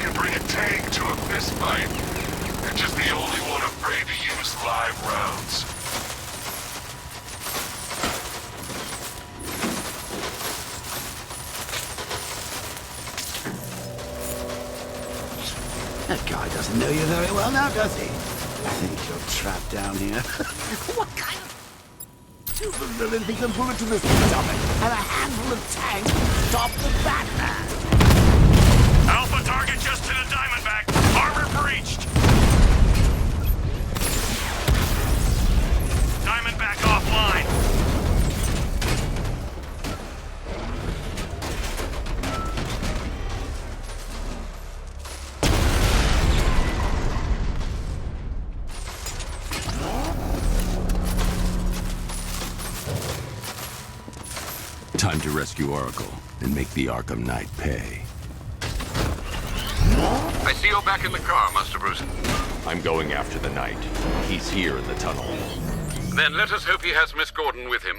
can bring a tank to a fistfight. You're just the only one afraid to use live rounds. That guy doesn't know you very well now, does he? I think you're trapped down here. What kind of supervillain thinks a bullet to the stomach and a handful of tanks stop the Batman? Alpha target just to the Diamondback. Armor breached. Diamondback offline. Time to rescue Oracle and make the Arkham Knight pay. I see you're back in the car, Master Bruce. I'm going after the Knight. He's here in the tunnel. Then let us hope he has Miss Gordon with him.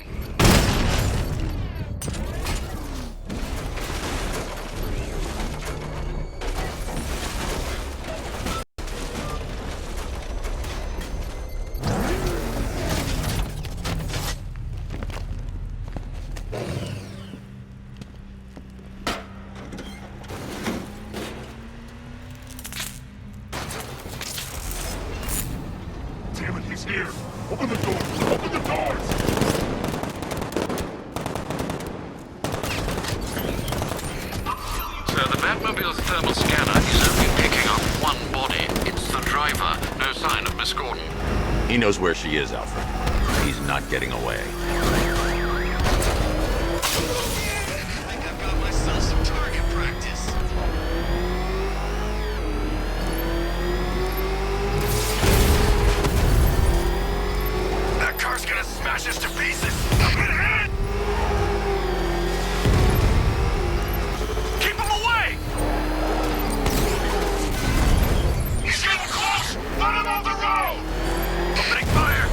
Damn it, he's here! Open the doors! Open the doors! Sir, the Batmobile's thermal scanner is only picking up one body. It's the driver. No sign of Miss Gordon. He knows where she is, Alfred. He's not getting away. I think I've got myself some target practice. That car's gonna smash us to pieces! I'm gonna hit! Keep him away! He's getting close! Let him off the road! Opening fire!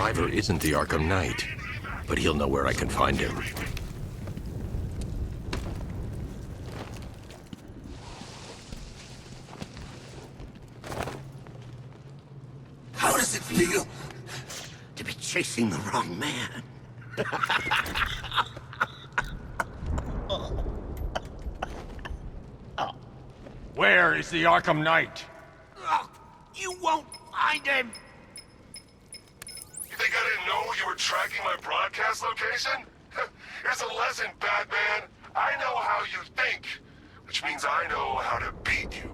driver isn't the Arkham Knight, but he'll know where I can find him. How does it feel to be chasing the wrong man? Where is the Arkham Knight? Oh, you won't find him! You think I didn't know you were tracking my broadcast location? Here's a lesson, Batman. I know how you think, which means I know how to beat you.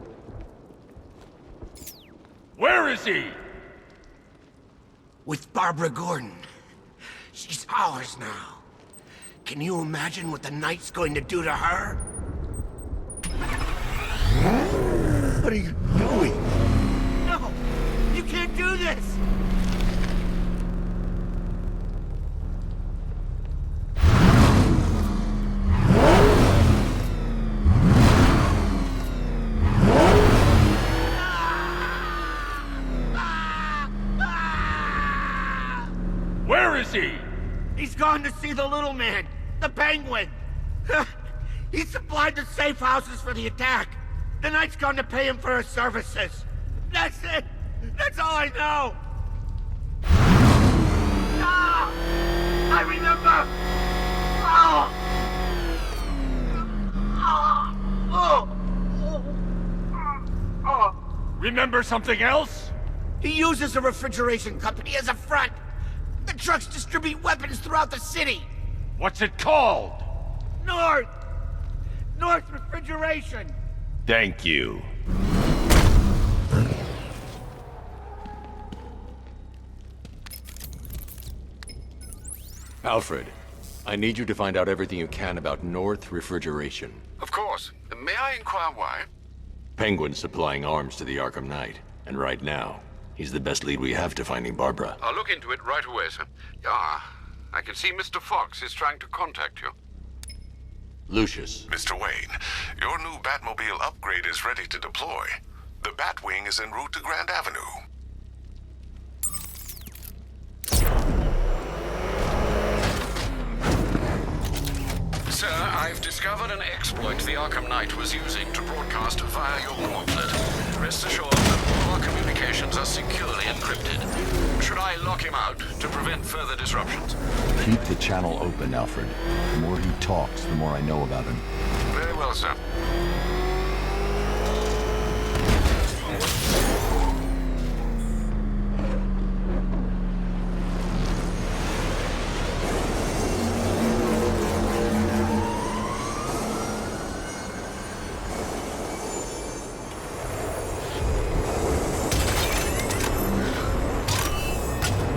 Where is he? With Barbara Gordon. She's ours now. Can you imagine what the Knight's going to do to her? What are you doing? No! You can't do this! Where is he? He's gone to see the little man, the Penguin. He supplied the safe houses for the attack. The Knight's gone to pay him for his services. That's it. That's all I know. Ah! I remember. Remember something else? He uses a refrigeration company as a front. The trucks distribute weapons throughout the city. What's it called? North Refrigeration. Thank you. Alfred, I need you to find out everything you can about North Refrigeration. Of course. May I inquire why? Penguin's supplying arms to the Arkham Knight, and right now, he's the best lead we have to finding Barbara. I'll look into it right away, sir. Yeah, I can see Mr. Fox is trying to contact you. Lucius, Mr. Wayne, your new Batmobile upgrade is ready to deploy. The Batwing is en route to Grand Avenue. Sir, I've discovered an exploit the Arkham Knight was using to broadcast via your gauntlet. Rest assured that all our communications are securely encrypted. Should I lock him out to prevent further disruptions? Keep the channel open, Alfred. The more he talks, the more I know about him. Very well, sir.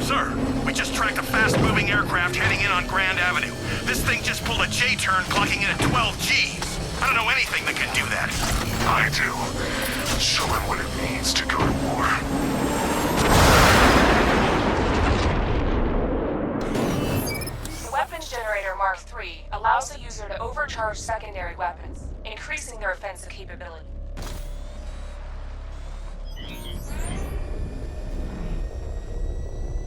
Sir, we just tracked a fast-moving aircraft heading in on Grand Avenue. This thing just pulled a J-turn, clocking in at 12 Gs. I don't know anything that can do that. I do. Show him what it means to go to war. The weapons generator Mark III allows the user to overcharge secondary weapons, increasing their offensive capability.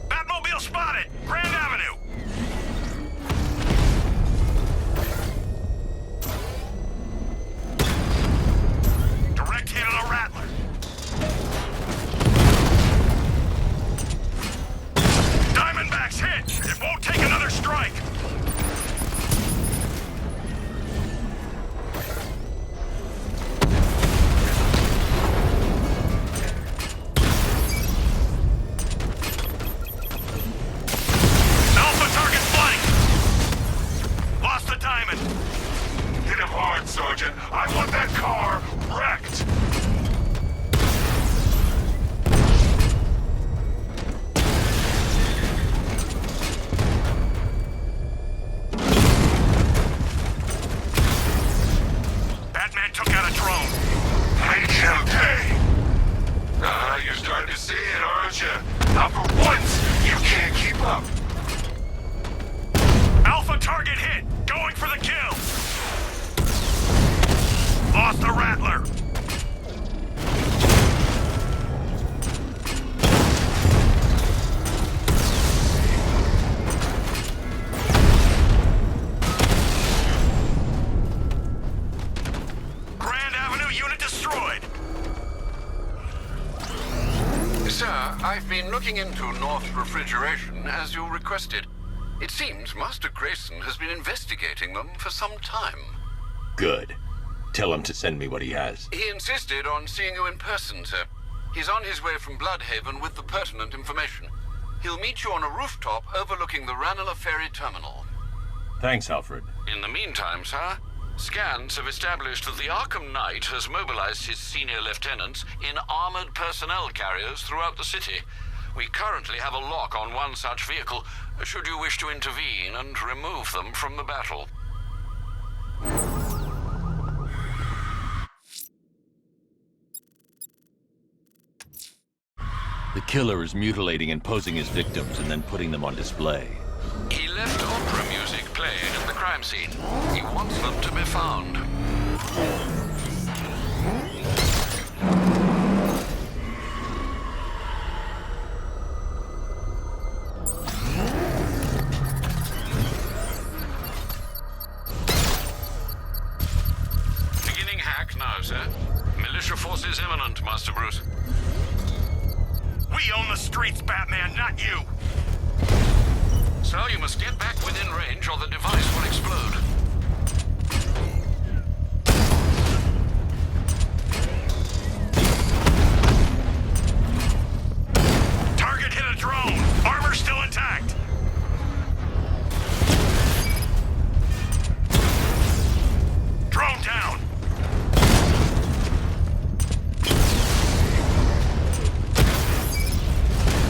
Batmobile spotted! Grand Avenue! Direct hit on a Rattler. Diamondback's hit! It won't take another strike! Alpha target flanked! Lost the diamond! Hit him hard, Sergeant. I want that car wrecked. Batman took out a drone. Make him pay. You're starting to see it, aren't you? Now for once, you can't keep up. Alpha target hit! Going for the kill! Lost the Rattler! I've been looking into North Refrigeration as you requested. It seems Master Grayson has been investigating them for some time. Good. Tell him to send me what he has. He insisted on seeing you in person, sir. He's on his way from Bloodhaven with the pertinent information. He'll meet you on a rooftop overlooking the Ranelagh Ferry Terminal. Thanks, Alfred. In the meantime, sir, scans have established that the Arkham Knight has mobilized his senior lieutenants in armored personnel carriers throughout the city. We currently have a lock on one such vehicle, should you wish to intervene and remove them from the battle. The killer is mutilating and posing his victims and then putting them on display. He left opera music playing at the crime scene. He wants them to be found. Beginning hack now, sir. Militia forces imminent, Master Bruce. We own the streets, Batman, not you! So you must get back within range or the device will explode. Target hit a drone! Armor still intact! Drone down!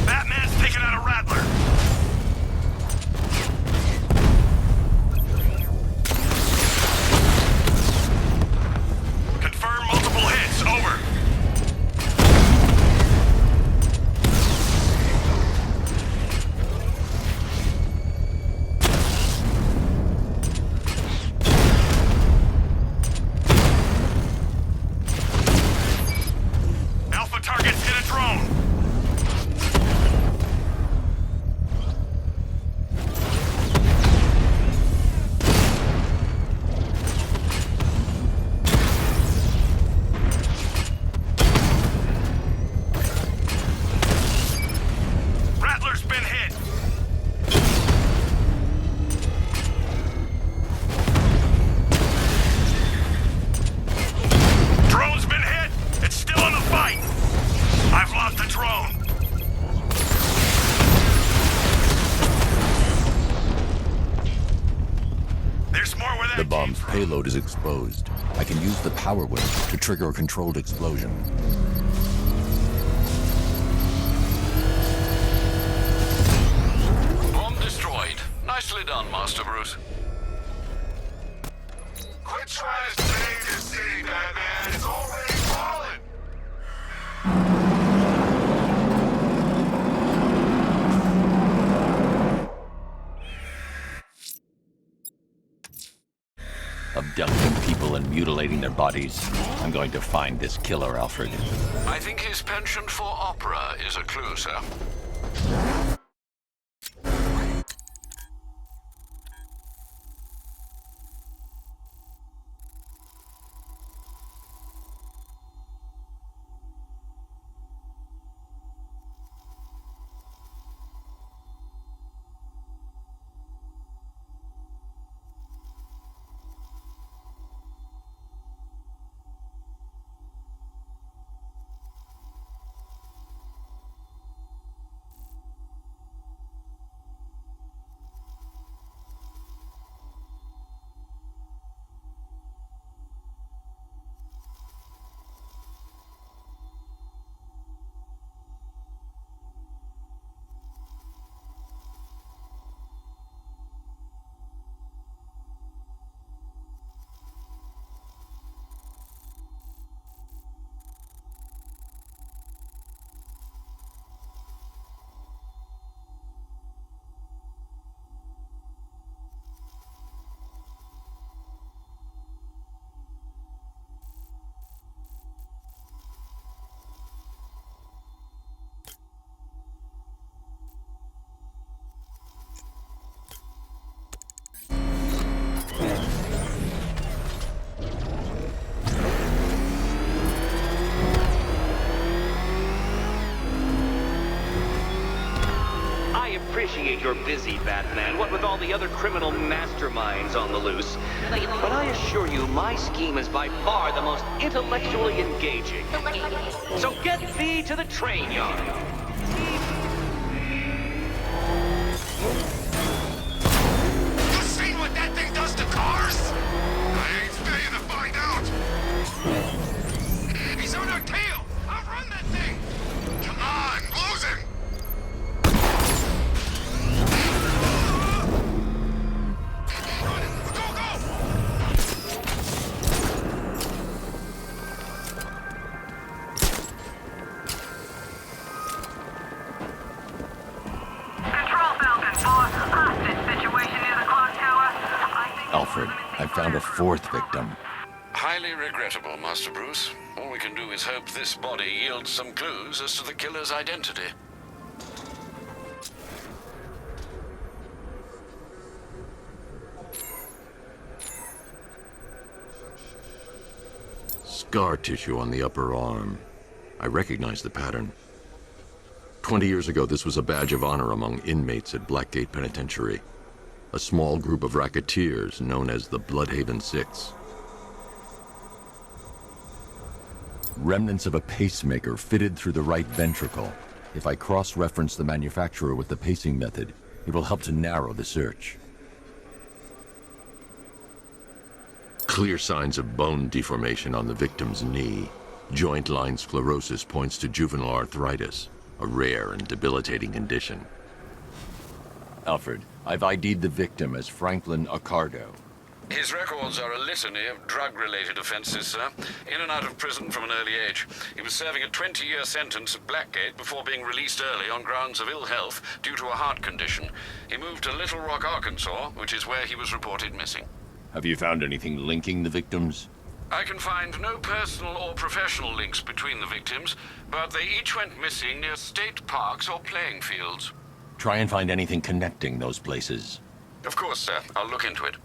Batman's taking out a Rattler! Confirm multiple hits, over. Alpha targets hit a drone. Rattler's been hit. Drone's been hit. It's still in the fight. I've lost the drone. There's more where that The came bomb's from. payload is exposed. I can use the power wave to trigger a controlled explosion. Bomb destroyed. Nicely done, Master Bruce. Quit trying to save your city, Batman. It's already fallen. Abducting people and mutilating their bodies. I'm going to find this killer, Alfred. I think his penchant for opera is a clue, sir. appreciate you're busy, Batman, what with all the other criminal masterminds on the loose. But I assure you, my scheme is by far the most intellectually engaging. So get thee to the train yard. You seen what that thing does to cars? I ain't staying to find out. He's on our tail. I'll run that thing. Come on, lose him. Run it. Go, go. Control Falcon 4, hostage situation near the clock tower. Alfred, I found a fourth victim. Highly regrettable, Master Bruce. All we can do is hope this body yields some clues as to the killer's identity. Scar tissue on the upper arm. I recognize the pattern. 20 years ago, this was a badge of honor among inmates at Blackgate Penitentiary. A small group of racketeers known as the Bloodhaven Six. Remnants of a pacemaker fitted through the right ventricle. If I cross-reference the manufacturer with the pacing method, it will help to narrow the search. Clear signs of bone deformation on the victim's knee. Joint line sclerosis points to juvenile arthritis, a rare and debilitating condition. Alfred, I've ID'd the victim as Franklin Accardo. His records are a litany of drug-related offenses, sir. In and out of prison from an early age. He was serving a 20-year sentence at Blackgate before being released early on grounds of ill health due to a heart condition. He moved to Little Rock, Arkansas, which is where he was reported missing. Have you found anything linking the victims? I can find no personal or professional links between the victims, but they each went missing near state parks or playing fields. Try and find anything connecting those places. Of course, sir. I'll look into it.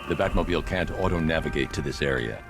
The Batmobile can't auto-navigate to this area.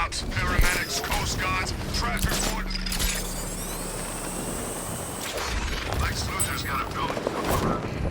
cops, paramedics, coast guards, traffic wardens. Lex Luthor's got a building somewhere around here.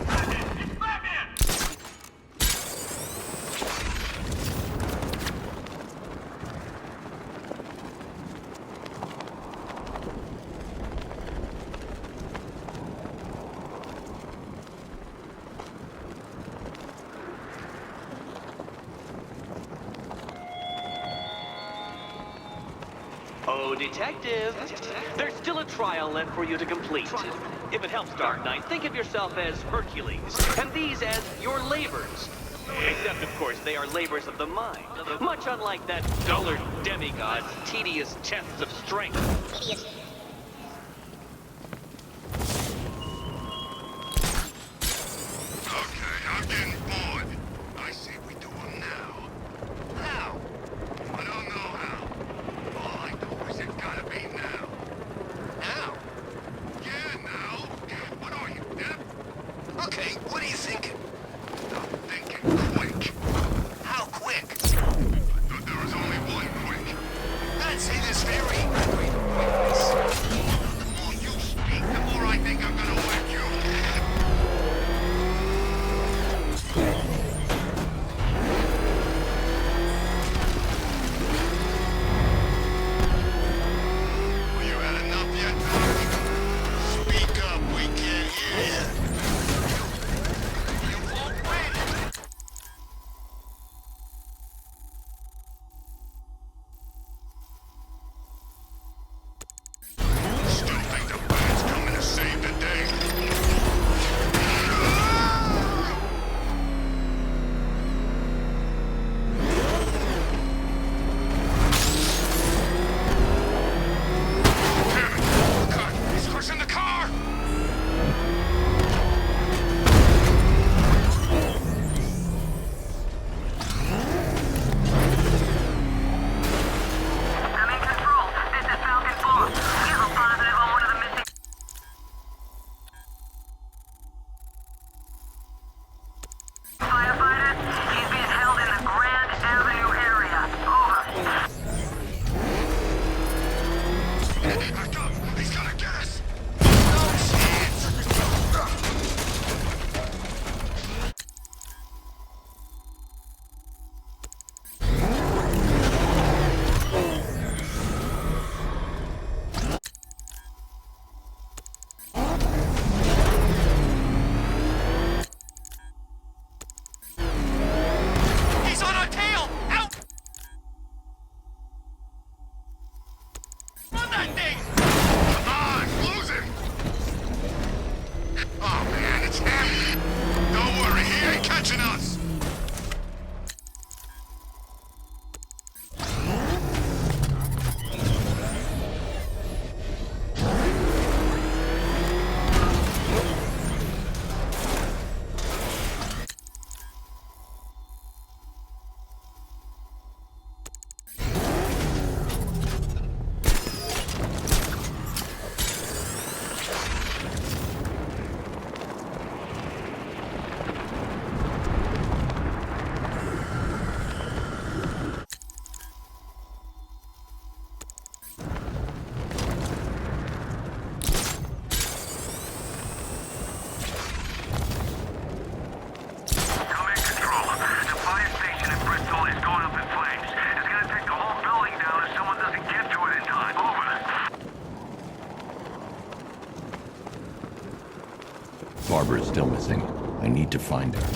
Oh, Detective, there's still a trial left for you to complete. If it helps, Dark Knight, think of yourself as Hercules, and these as your labors. Except, of course, they are labors of the mind, much unlike that dullard demigod's tedious tests of strength. Okay, I'm getting bored. I say we do them now. How? I don't know how. All I know is it's gotta be now. Now? Yeah, now. What are you, deaf? Okay, what are you thinking? I'm thinking quick. How quick? I thought there was only one quick. I'd say there's very quick quickness. The more you speak, the more I think I'm gonna whack you. Well, you had enough yet, Doc? Speak up, we can't hear you. You won't win. Still think the band's coming to save the day. Damn it! Cut! He's crushing the car! I'm in control. This is Falcon 4. We have a positive on one of the missing... Firefighters, he's being held in the Grand Avenue area. Over. Back up! He's gonna get us! No chance! He's on our tail! Out! Run that thing! Come on, lose him! Oh man, it's him! Don't worry, he ain't catching us! I'm in control. The fire station in Bristol is going up in flames. It's gonna take the whole building down if someone doesn't get to it in time. Over. Barbara is still missing. I need to find her.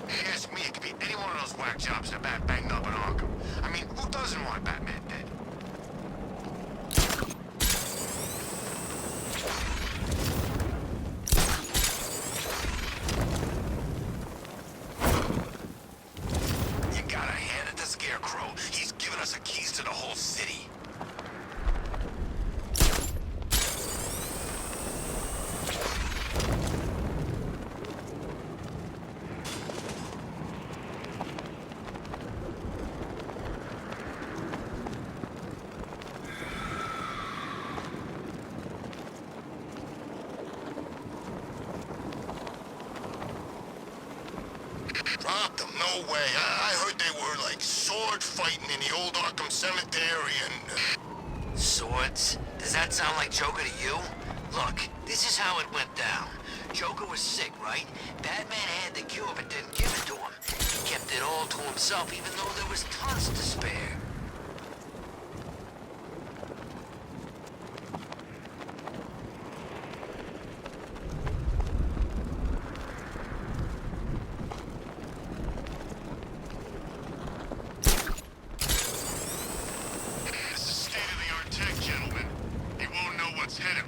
If you ask me, it could be any one of those whack jobs that Bat banged up in Arkham. I mean, who doesn't want Batman dead? You gotta hand it to Scarecrow. He's given us the keys to the whole city. got them. No way. I heard they were, like, sword fighting in the old Arkham Cemetery and... Swords? Does that sound like Joker to you? Look, this is how it went down. Joker was sick, right? Batman had the cure but didn't give it to him. He kept it all to himself even though there was tons to spare. This is state-of-the-art tech, gentlemen. He won't know what's hit him.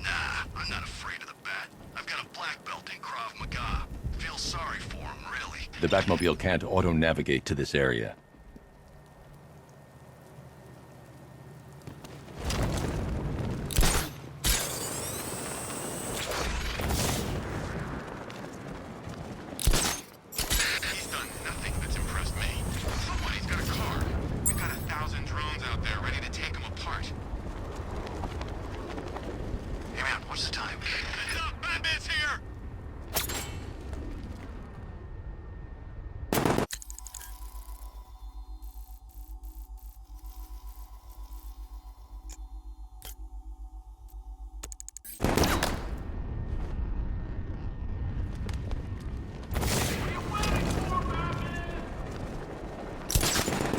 Nah, I'm not afraid of the Bat. I've got a black belt in Krav Maga. Feel sorry for him, really. The Batmobile can't auto-navigate to this area. He's done nothing that's impressed me. Somebody's got a car. We've got 1,000 drones out there ready to take him apart. Hey man, what's the time? Heads up, Batman's here!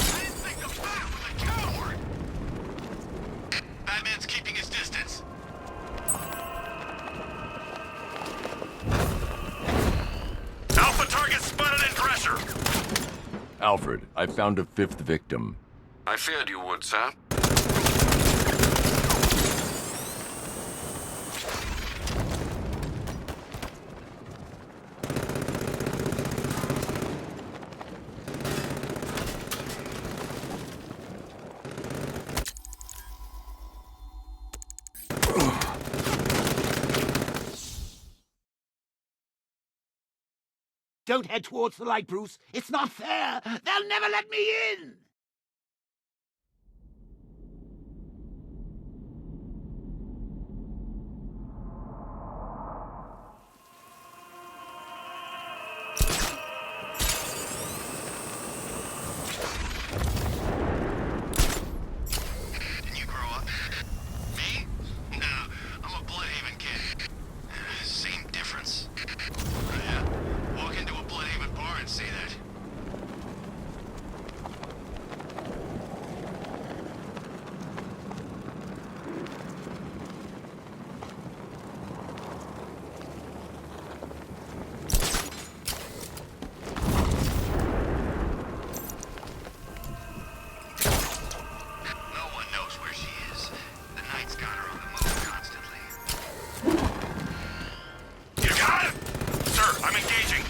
I didn't think the Bat was a coward! Batman's keeping his distance. Alpha target spotted in pressure. Alfred, I found a fifth victim. I feared you would, sir. Don't head towards the light, Bruce. It's not fair. They'll never let me in. Didn't you grow up? Me? No, I'm a Bloodhaven kid. Same difference. Oh, yeah? Walk into a Bloodhaven bar and say that. No one knows where she is. The Knight's got her on the move constantly. You got him! Sir, I'm engaging.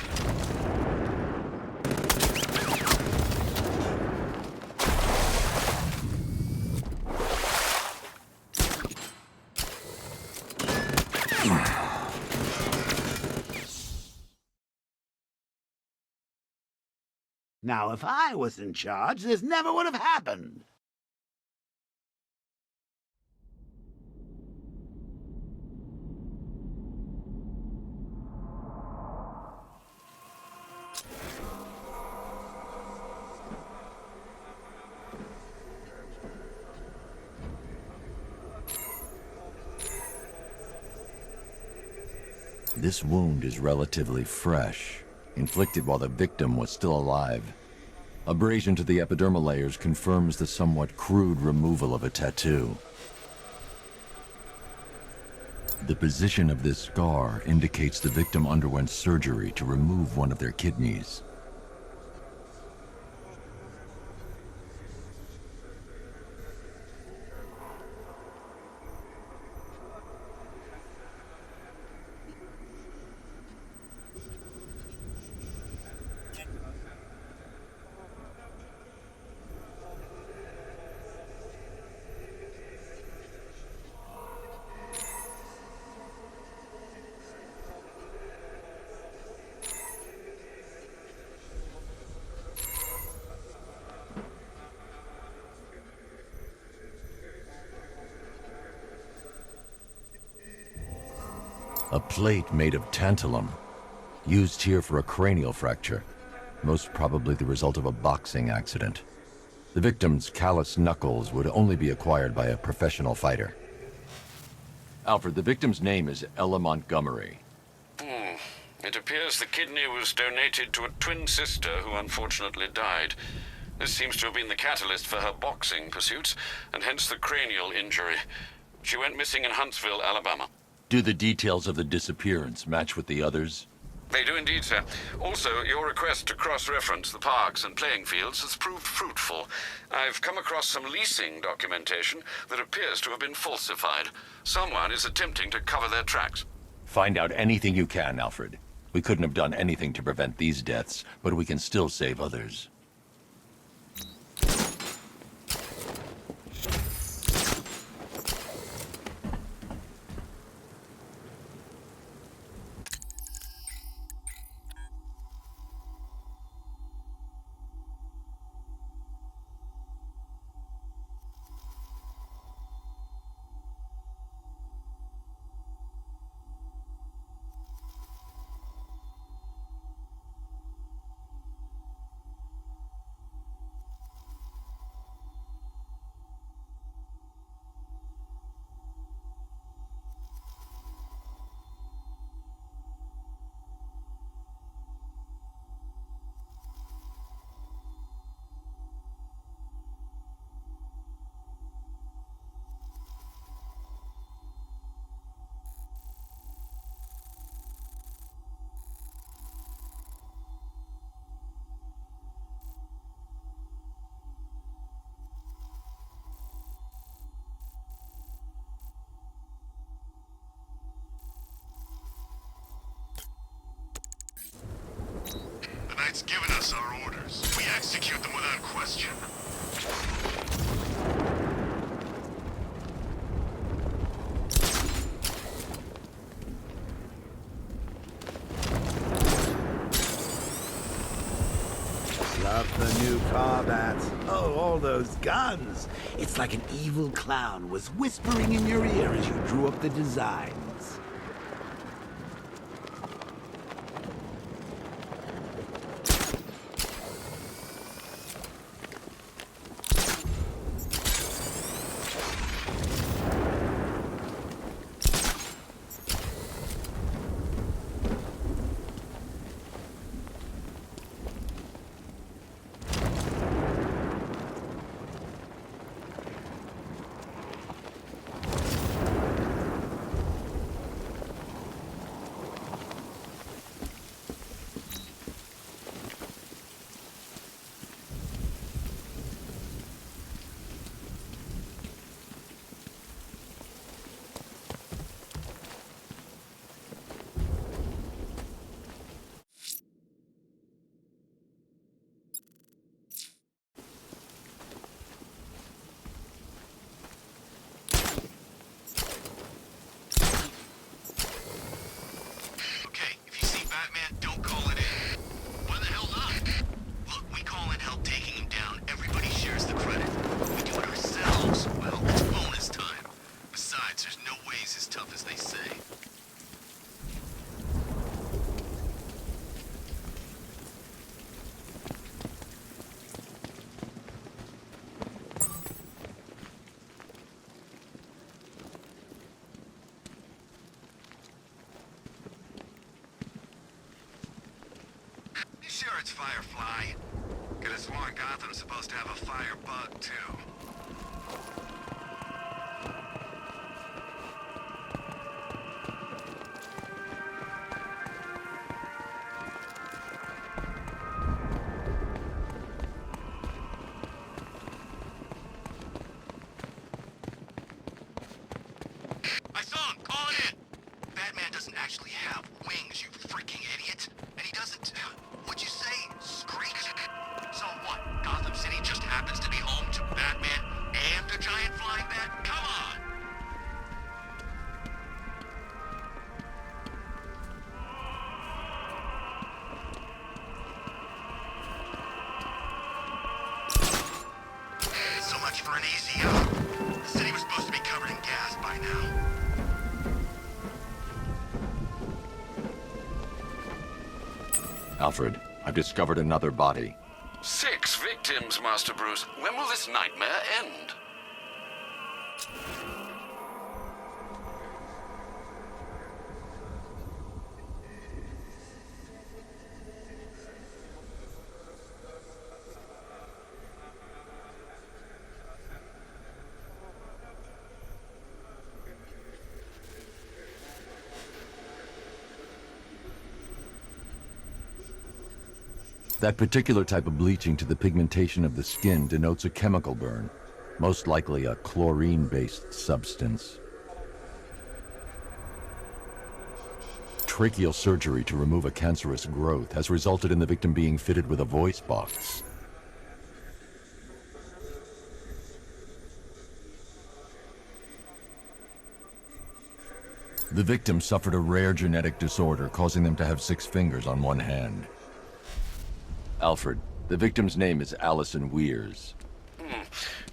Now, if I was in charge, this never would have happened. This wound is relatively fresh, inflicted while the victim was still alive. Abrasion to the epidermal layers confirms the somewhat crude removal of a tattoo. The position of this scar indicates the victim underwent surgery to remove one of their kidneys. A plate made of tantalum, used here for a cranial fracture, most probably the result of a boxing accident. The victim's callous knuckles would only be acquired by a professional fighter. Alfred, the victim's name is Ella Montgomery. It appears the kidney was donated to a twin sister who unfortunately died. This seems to have been the catalyst for her boxing pursuits, and hence the cranial injury. She went missing in Huntsville, Alabama. Do the details of the disappearance match with the others? They do indeed, sir. Also, your request to cross-reference the parks and playing fields has proved fruitful. I've come across some leasing documentation that appears to have been falsified. Someone is attempting to cover their tracks. Find out anything you can, Alfred. We couldn't have done anything to prevent these deaths, but we can still save others. The Knight's given us our orders. We execute them without question. Love the new car bats. Oh, all those guns. It's like an evil clown was whispering in your ear as you drew up the designs. Sure it's Firefly. Could have sworn Gotham's supposed to have a fire bug, too. I saw him! Calling in! Batman doesn't actually have wings, you freaking idiot! And he doesn't... What'd you say? Screech? So what? Gotham City just happens to be home to Batman and a giant Alfred, I've discovered another body. 6 victims, Master Bruce. When will this nightmare end? That particular type of bleaching to the pigmentation of the skin denotes a chemical burn, most likely a chlorine-based substance. Tracheal surgery to remove a cancerous growth has resulted in the victim being fitted with a voice box. The victim suffered a rare genetic disorder causing them to have 6 fingers on one hand. Alfred, the victim's name is Allison Weirs.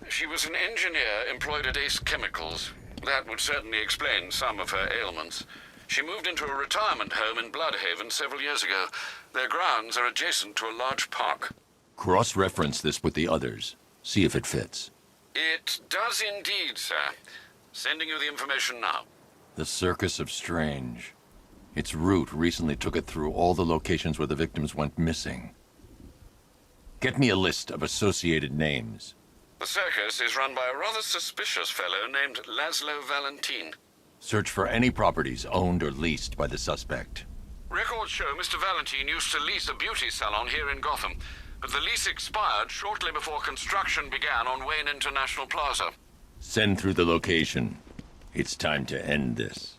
She was an engineer employed at Ace Chemicals. That would certainly explain some of her ailments. She moved into a retirement home in Bloodhaven several years ago. Their grounds are adjacent to a large park. Cross-reference this with the others. See if it fits. It does indeed, sir. Sending you the information now. The Circus of Strange. Its route recently took it through all the locations where the victims went missing. Get me a list of associated names. The circus is run by a rather suspicious fellow named Laszlo Valentin. Search for any properties owned or leased by the suspect. Records show Mr. Valentin used to lease a beauty salon here in Gotham, but the lease expired shortly before construction began on Wayne International Plaza. Send through the location. It's time to end this.